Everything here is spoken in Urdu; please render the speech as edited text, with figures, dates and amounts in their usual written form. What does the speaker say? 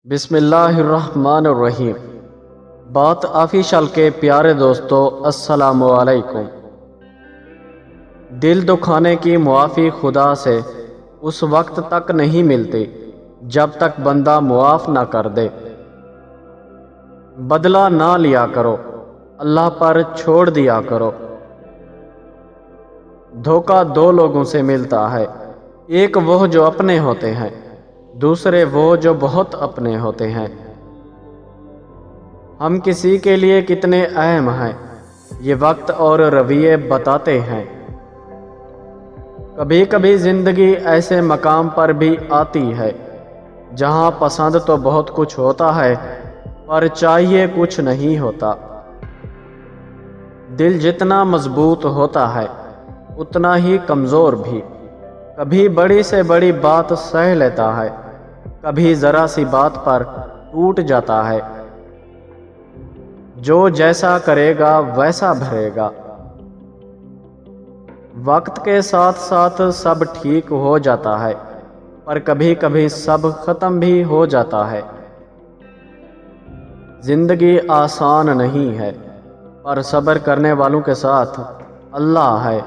بسم اللہ الرحمن الرحیم۔ بات آفیشل کے پیارے دوستو، السلام علیکم۔ دل دکھانے کی معافی خدا سے اس وقت تک نہیں ملتی جب تک بندہ معاف نہ کر دے۔ بدلہ نہ لیا کرو، اللہ پر چھوڑ دیا کرو۔ دھوکہ دو لوگوں سے ملتا ہے، ایک وہ جو اپنے ہوتے ہیں، دوسرے وہ جو بہت اپنے ہوتے ہیں۔ ہم کسی کے لیے کتنے اہم ہیں، یہ وقت اور رویے بتاتے ہیں۔ کبھی کبھی زندگی ایسے مقام پر بھی آتی ہے جہاں پسند تو بہت کچھ ہوتا ہے پر چاہیے کچھ نہیں ہوتا۔ دل جتنا مضبوط ہوتا ہے اتنا ہی کمزور بھی۔ کبھی بڑی سے بڑی بات سہ لیتا ہے، کبھی ذرا سی بات پر ٹوٹ جاتا ہے۔ جو جیسا کرے گا ویسا بھرے گا۔ وقت کے ساتھ ساتھ سب ٹھیک ہو جاتا ہے، پر کبھی کبھی سب ختم بھی ہو جاتا ہے۔ زندگی آسان نہیں ہے، پر صبر کرنے والوں کے ساتھ اللہ ہے۔